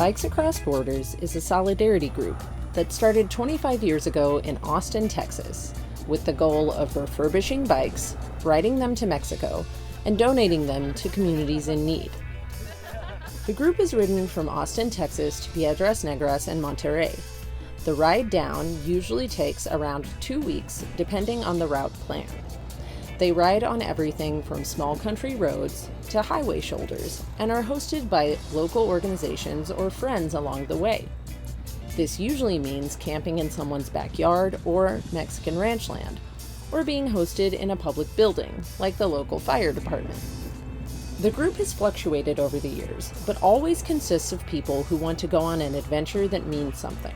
Bikes Across Borders is a solidarity group that started 25 years ago in Austin, Texas, with the goal of refurbishing bikes, riding them to Mexico, and donating them to communities in need. The group is ridden from Austin, Texas to Piedras Negras and Monterrey. The ride down usually takes around 2 weeks, depending on the route plan. They ride on everything from small country roads to highway shoulders and are hosted by local organizations or friends along the way. This usually means camping in someone's backyard or Mexican ranch land, or being hosted in a public building, like the local fire department. The group has fluctuated over the years, but always consists of people who want to go on an adventure that means something.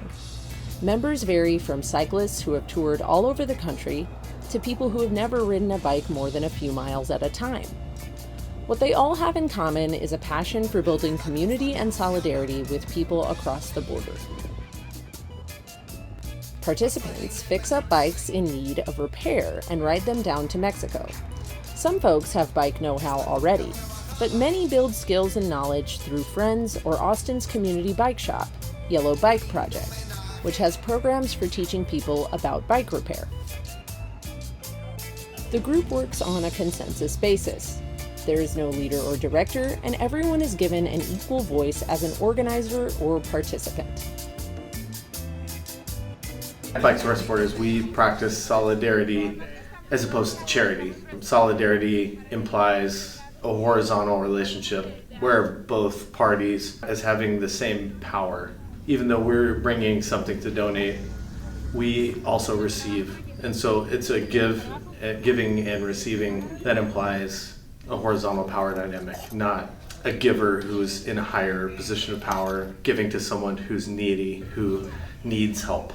Members vary from cyclists who have toured all over the country to people who have never ridden a bike more than a few miles at a time. What they all have in common is a passion for building community and solidarity with people across the border. Participants fix up bikes in need of repair and ride them down to Mexico. Some folks have bike know-how already, but many build skills and knowledge through friends or Austin's community bike shop, Yellow Bike Project, which has programs for teaching people about bike repair. The group works on a consensus basis. There is no leader or director, and everyone is given an equal voice as an organizer or participant. At Bikes Across Borders, we practice solidarity as opposed to charity. Solidarity implies a horizontal relationship where both parties as having the same power. Even though we're bringing something to donate, we also receive. And so it's a giving and receiving that implies a horizontal power dynamic, not a giver who's in a higher position of power giving to someone who's needy, who needs help.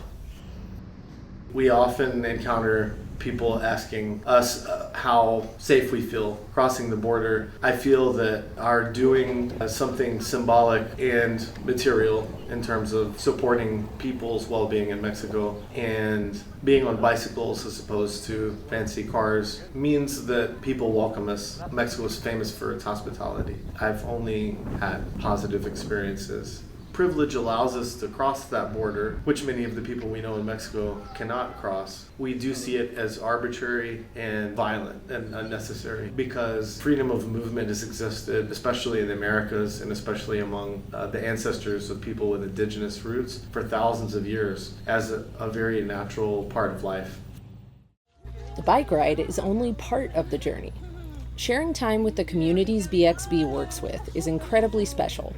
We often encounter people asking us how safe we feel crossing the border. I feel that our doing something symbolic and material in terms of supporting people's well-being in Mexico and being on bicycles as opposed to fancy cars means that people welcome us. Mexico is famous for its hospitality. I've only had positive experiences. Privilege allows us to cross that border, which many of the people we know in Mexico cannot cross. We do see it as arbitrary and violent and unnecessary because freedom of movement has existed, especially in the Americas and especially among the ancestors of people with indigenous roots for thousands of years as a very natural part of life. The bike ride is only part of the journey. Sharing time with the communities BXB works with is incredibly special.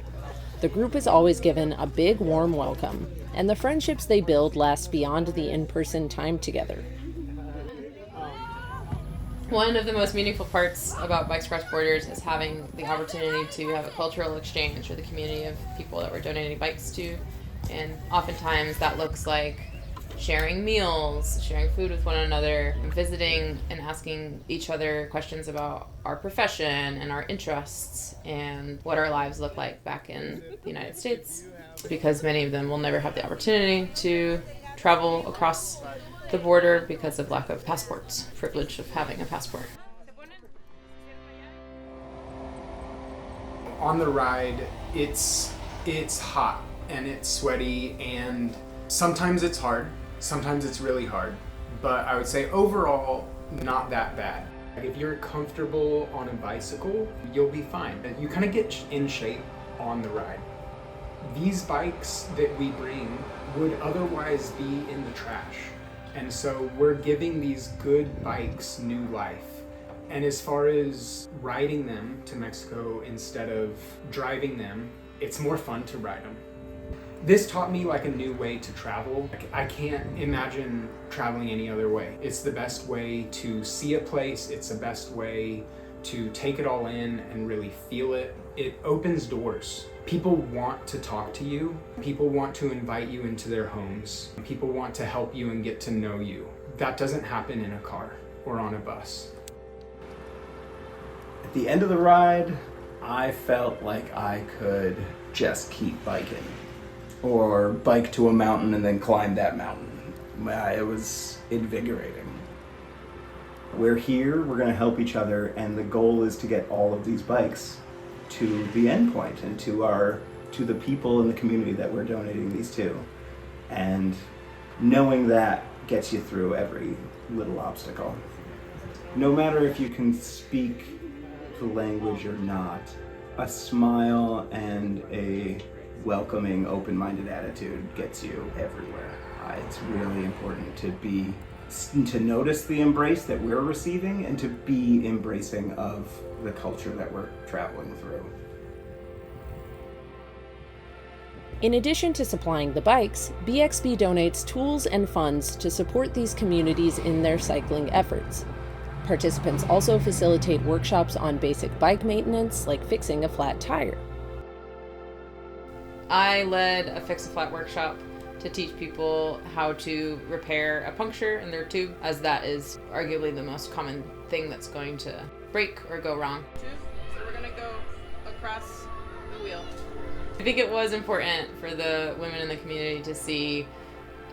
The group is always given a big warm welcome, and the friendships they build last beyond the in-person time together. One of the most meaningful parts about Bikes Across Borders is having the opportunity to have a cultural exchange with the community of people that we're donating bikes to, and oftentimes that looks like sharing meals, sharing food with one another, and visiting and asking each other questions about our profession and our interests and what our lives look like back in the United States, because many of them will never have the opportunity to travel across the border because of lack of passports, privilege of having a passport. On the ride, it's hot and it's sweaty and sometimes it's hard. Sometimes it's really hard, but I would say overall, not that bad. If you're comfortable on a bicycle, you'll be fine. You kind of get in shape on the ride. These bikes that we bring would otherwise be in the trash. And so we're giving these good bikes new life. And as far as riding them to Mexico instead of driving them, it's more fun to ride them. This taught me like a new way to travel. I can't imagine traveling any other way. It's the best way to see a place. It's the best way to take it all in and really feel it. It opens doors. People want to talk to you. People want to invite you into their homes. People want to help you and get to know you. That doesn't happen in a car or on a bus. At the end of the ride, I felt like I could just keep biking. Or bike to a mountain and then climb that mountain. It was invigorating. We're here, we're going to help each other, and the goal is to get all of these bikes to the end point and to our to the people in the community that we're donating these to. And knowing that gets you through every little obstacle. No matter if you can speak the language or not, a smile and a welcoming, open-minded attitude gets you everywhere. It's really important to notice the embrace that we're receiving and to be embracing of the culture that we're traveling through. In addition to supplying the bikes, BXB donates tools and funds to support these communities in their cycling efforts. Participants also facilitate workshops on basic bike maintenance, like fixing a flat tire. I led a fix-a-flat workshop to teach people how to repair a puncture in their tube, as that is arguably the most common thing that's going to break or go wrong. So we're gonna go across the wheel. I think it was important for the women in the community to see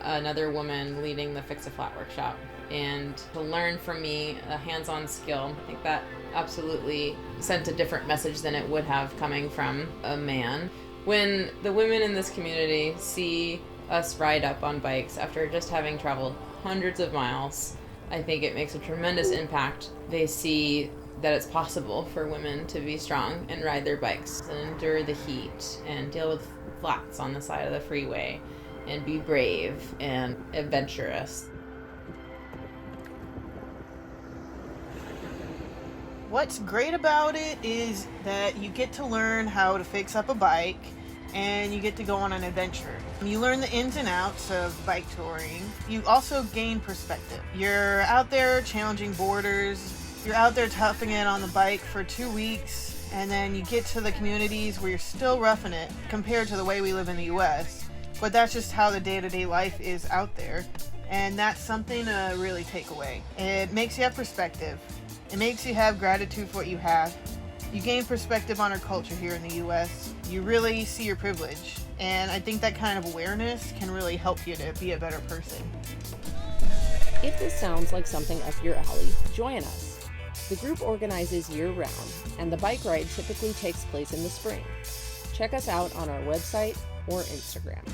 another woman leading the Fix-a-Flat workshop and to learn from me a hands-on skill. I think that absolutely sent a different message than it would have coming from a man. When the women in this community see us ride up on bikes after just having traveled hundreds of miles, I think it makes a tremendous impact. They see that it's possible for women to be strong and ride their bikes and endure the heat and deal with flats on the side of the freeway and be brave and adventurous. What's great about it is that you get to learn how to fix up a bike and you get to go on an adventure. You learn the ins and outs of bike touring. You also gain perspective. You're out there challenging borders. You're out there toughing it on the bike for 2 weeks, and then you get to the communities where you're still roughing it compared to the way we live in the US. But that's just how the day-to-day life is out there, and that's something to really take away. It makes you have perspective. It makes you have gratitude for what you have. You gain perspective on our culture here in the US. You really see your privilege, and I think that kind of awareness can really help you to be a better person. If this sounds like something up your alley, join us. The group organizes year-round, and the bike ride typically takes place in the spring. Check us out on our website or Instagram.